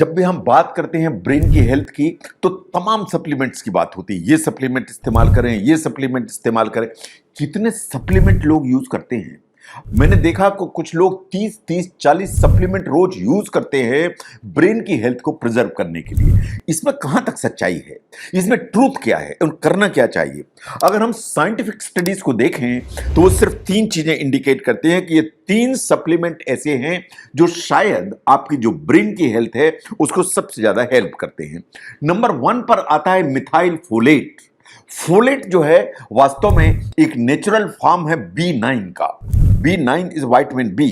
जब भी हम बात करते हैं ब्रेन की हेल्थ की तो तमाम सप्लीमेंट्स की बात होती है। ये सप्लीमेंट इस्तेमाल करें, ये सप्लीमेंट इस्तेमाल करें। कितने सप्लीमेंट लोग यूज करते हैं। मैंने देखा को कुछ लोग 30-40 सप्लीमेंट रोज यूज करते हैं ब्रेन की हेल्थ को प्रिजर्व करने के लिए। इसमें कहां तक सच्चाई है, इसमें ट्रूथ क्या है और करना क्या चाहिए। अगर हम साइंटिफिक स्टडीज को देखें तो वो सिर्फ 3 चीजें इंडिकेट करते हैं कि ये 3 सप्लीमेंट ऐसे हैं जो शायद आपकी जो ब्रेन की हेल्थ है उसको सबसे ज्यादा हेल्प करते हैं। नंबर 1 पर आता है मिथाइल फोलेट। फोलेट जो है वास्तव में एक नेचुरल फॉर्म है B9 का। B9 is vitamin B.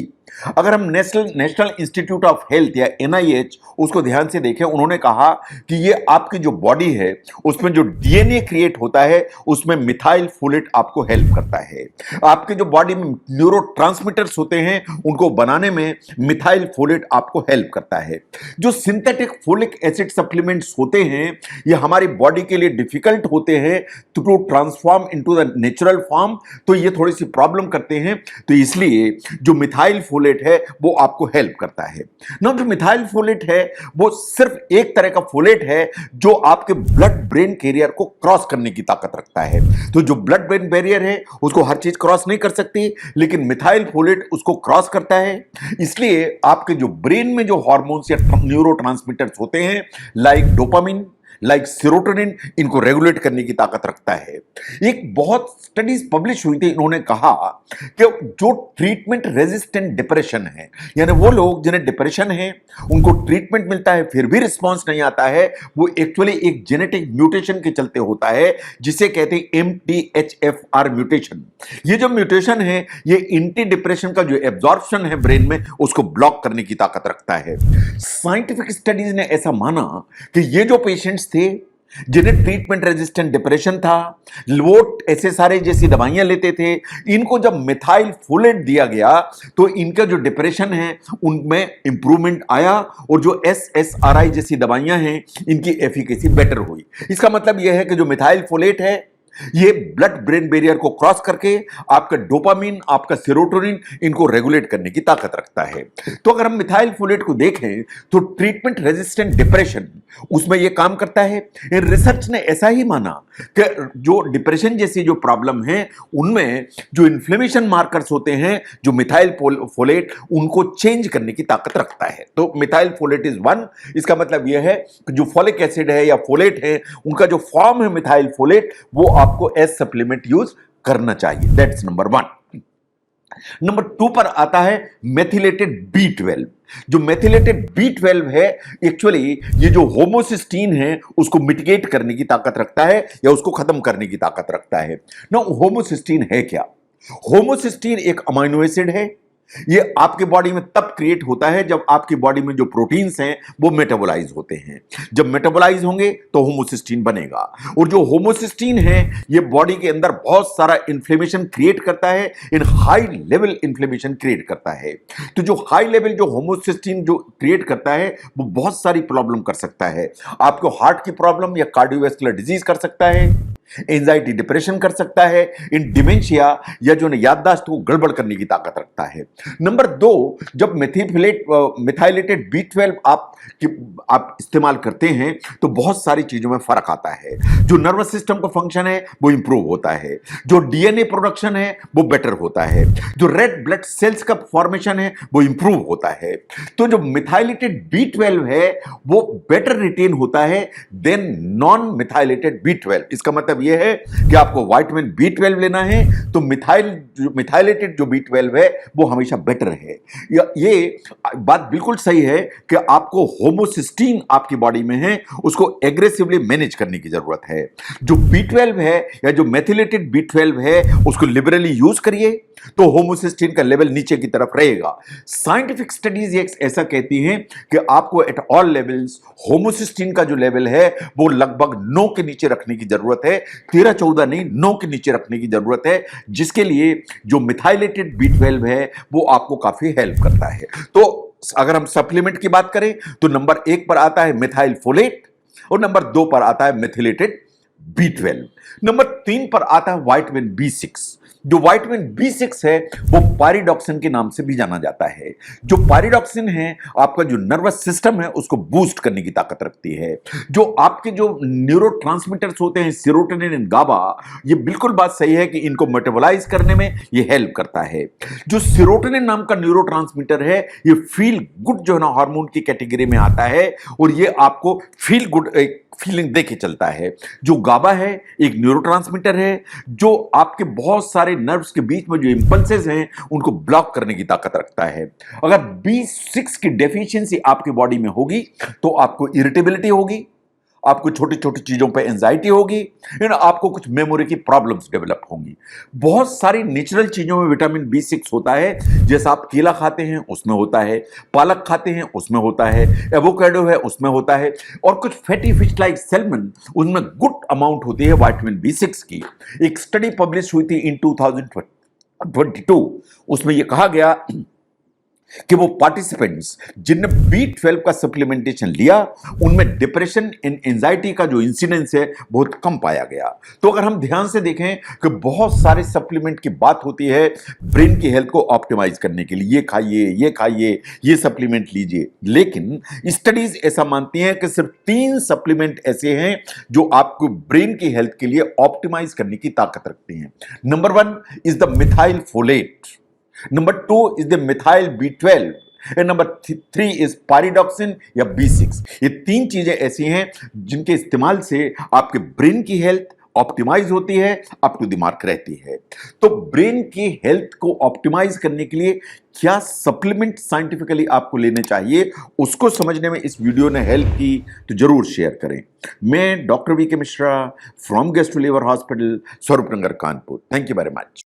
अगर हम नेशनल इंस्टीट्यूट ऑफ हेल्थ या NIH उसको ध्यान से देखें, उन्होंने कहा कि ये आपकी जो बॉडी है उसमें जो DNA क्रिएट होता है उसमें मिथाइल फोलेट आपको हेल्प करता है। आपके जो बॉडी में न्यूरोट्रांसमीटर्स होते हैं उनको बनाने में मिथाइल फोलेट आपको हेल्प करता है। जो सिंथेटिक फोलिक एसिड सप्लीमेंट्स होते हैं ये हमारी बॉडी के लिए डिफिकल्ट होते हैं to transform into the natural form, तो ये थोड़ी सी प्रॉब्लम करते हैं। तो इसलिए जो मिथाइल फोलेट है वो आपको हेल्प करता है ना। जो मिथाइल फोलेट है वो सिर्फ एक तरह का फोलेट है जो आपके ब्लड ब्रेन कैरियर को क्रॉस करने की ताकत रखता है। तो जो ब्लड ब्रेन बैरियर है उसको हर चीज क्रॉस नहीं कर सकती, लेकिन मिथाइल फोलेट उसको क्रॉस करता है। इसलिए आपके जो ब्रेन में जो हार्मोन्स या न्यूरोट्रांसमीटर्स होते हैं लाइक डोपामिन, लाइक सेरोटोनिन, इनको रेगुलेट करने की ताकत रखता है। एक बहुत स्टडीज पब्लिश हुई थी, इन्होंने कहा कि जो ट्रीटमेंट रेजिस्टेंट डिप्रेशन है, यानी वो लोग जिन्हें डिप्रेशन है उनको ट्रीटमेंट मिलता है फिर भी रिस्पॉन्स नहीं आता है, वो एक्चुअली एक जेनेटिक म्यूटेशन के चलते होता है जिसे कहते हैं MTHFR म्यूटेशन। ये जो म्यूटेशन है ये एंटी डिप्रेशन का जो एब्जॉर्प्शन है ब्रेन में उसको ब्लॉक करने की ताकत रखता है। साइंटिफिक स्टडीज ने ऐसा माना कि ये जो पेशेंट्स थे जिन्हें ट्रीटमेंट रेजिस्टेंट डिप्रेशन था, वो SSRI जैसी दवाइयां लेते थे, इनको जब मिथाइल फोलेट दिया गया तो इनका जो डिप्रेशन है उनमें इंप्रूवमेंट आया और जो SSRI जैसी दवाइयां हैं इनकी एफिकेसी बेटर हुई। इसका मतलब यह है कि जो मिथाइल फोलेट है ये ब्लड ब्रेन बैरियर को क्रॉस करके आपका डोपामिन, आपका सेरोटोनिन, इनको रेगुलेट करने की ताकत रखता है। तो अगर हम मिथाइल फोलेट को देखें तो ट्रीटमेंट रेजिस्टेंट डिप्रेशन उसमें यह काम करता है। रिसर्च ने ऐसा ही माना कि जो डिप्रेशन जैसी जो प्रॉब्लम है उनमें जो इन्फ्लेमेशन मार्कर्स होते हैं जो मिथाइल फोलेट उनको चेंज करने की ताकत रखता है। तो मिथाइल फोलेट इज 1। इसका मतलब यह है कि जो फोलिक एसिड है या फोलेट है उनका जो फॉर्म है मिथाइल फोलेट वो आपको एज सप्लीमेंट यूज करना चाहिए। That's number 1। नंबर 2 पर आता है मेथिलेटेड B12। जो मेथिलेटेड B12 है एक्चुअली ये जो होमोसिस्टीन है उसको मिटिगेट करने की ताकत रखता है या उसको खत्म करने की ताकत रखता है ना। होमोसिस्टीन है क्या? होमोसिस्टीन एक अमाइनो एसिड है। ये आपके बॉडी में तब क्रिएट होता है जब आपकी बॉडी में जो प्रोटीन्स हैं वो मेटाबोलाइज होते हैं। जब मेटाबोलाइज होंगे तो होमोसिस्टीन बनेगा और जो होमोसिस्टीन है ये बॉडी के अंदर बहुत सारा इन्फ्लेमेशन क्रिएट करता है, इन हाई लेवल इन्फ्लेमेशन क्रिएट करता है। तो जो हाई लेवल जो होमोसिस्टीन जो क्रिएट करता है वो बहुत सारी प्रॉब्लम कर सकता है। आपको हार्ट की प्रॉब्लम या कार्डियोवैस्कुलर डिजीज कर सकता है, एंजाइटी डिप्रेशन कर सकता है, इन डिमेंशिया या जो याददाश्त को गड़बड़ करने की ताकत रखता है। नंबर 2, जब मिथाइलेटेड B12 आप इस्तेमाल करते हैं तो बहुत सारी चीजों में फर्क आता है। जो नर्वस सिस्टम का फंक्शन है वो इंप्रूव होता है, जो DNA प्रोडक्शन है वो बेटर होता है, जो रेड ब्लड सेल्स का फॉर्मेशन है वो इंप्रूव होता है। तो जो मिथाइलेटेड B12 है वो बेटर रिटेन होता है देन नॉन मिथाइलेटेड B12। इसका मतलब यह है कि आपको विटामिन B12 लेना है तो मिथाइलेटेड जो B12 है वो हमेशा बेटर है। ये बात बिल्कुल सही है कि आपको होमोसिस्टीन आपकी बॉडी में है उसको एग्रेसिवली मैनेज करने की जरूरत है। जो B12 है या जो मेथिलेटेड B12 है उसको लिबरली यूज करिए तो होमोसिस्टीन का लेवल नीचे की तरफ रहेगा। साइंटिफिक स्टडीज ऐसा कहती हैं कि आपको एट ऑल लेवल्स होमोसिस्टीन का जो लेवल है वो लगभग 9 के नीचे रखने की जरूरत है। 13-14 नहीं, 9 के नीचे रखने की जरूरत है, जिसके लिए जो मिथाइलेटेड B12 है वो आपको काफी हेल्प करता है। तो अगर हम सप्लीमेंट की बात करें तो नंबर 1 पर आता है मिथाइल फोलेट और नंबर 2 पर आता है मेथिलेटेड B12। नंबर 3 पर आता है विटामिन B6। जो विटामिन B6 है वो पायरिडॉक्सिन के नाम से भी जाना जाता है। जो पायरिडॉक्सिन है आपका जो नर्वस सिस्टम है उसको बूस्ट करने की ताकत रखती है। जो आपके जो न्यूरोट्रांसमीटर्स होते हैं सेरोटोनिन एंड गाबा, ये बिल्कुल बात सही है कि इनको मेटाबोलाइज करने में ये हेल्प करता है। जो सेरोटोनिन नाम का न्यूरोट्रांसमीटर है ये फील गुड जो है ना हार्मोन की कैटेगरी में आता है और ये आपको फील गुड फीलिंग देके चलता है। जो गाबा है एक न्यूरोट्रांसमीटर है जो आपके बहुत सारे नर्व्स के बीच में जो इंपल्सेस हैं उनको ब्लॉक करने की ताकत रखता है। अगर B6 की डेफिशिएंसी आपकी बॉडी में होगी तो आपको इरिटेबिलिटी होगी, आपको छोटी छोटी चीजों पे एंजाइटी होगी, आपको कुछ मेमोरी की प्रॉब्लम्स डेवलप होंगी। बहुत सारी नेचुरल चीजों में विटामिन B6 होता है। जैसा आप केला खाते हैं उसमें होता है, पालक खाते हैं उसमें होता है, एवोकाडो है उसमें होता है, और कुछ फैटी फिश लाइक सैल्मन उनमें गुड अमाउंट होती है विटामिन B6 की। एक स्टडी पब्लिश हुई थी इन 2022, उसमें यह कहा गया कि वो पार्टिसिपेंट्स जिनने B12 का सप्लीमेंटेशन लिया उनमें डिप्रेशन एंड एंजाइटी का जो इंसिडेंस है बहुत कम पाया गया। तो अगर हम ध्यान से देखें कि बहुत सारे सप्लीमेंट की बात होती है ब्रेन की हेल्थ को ऑप्टिमाइज करने के लिए, ये खाइए, ये खाइए, ये सप्लीमेंट लीजिए, लेकिन स्टडीज ऐसा मानती हैं कि सिर्फ 3 सप्लीमेंट ऐसे हैं जो आपको ब्रेन की हेल्थ के लिए ऑप्टिमाइज करने की ताकत रखते हैं। Number 1 is the methyl folate, number 2 is the methyl B12 and number 3 is pyridoxine या B6। ये 3 चीजें ऐसी हैं जिनके इस्तेमाल से आपके ब्रेन की हेल्थ ऑप्टिमाइज होती है, आपको दिमाग रहती है। तो ब्रेन की हेल्थ को ऑप्टिमाइज करने के लिए क्या सप्लीमेंट साइंटिफिकली आपको लेने चाहिए उसको समझने में इस वीडियो ने हेल्प की, तो जरूर शेयर करें। मैं doctor VK Mishra from Guest Liver Hospital, Swaroop Nagar, Kanpur. Thank you very much.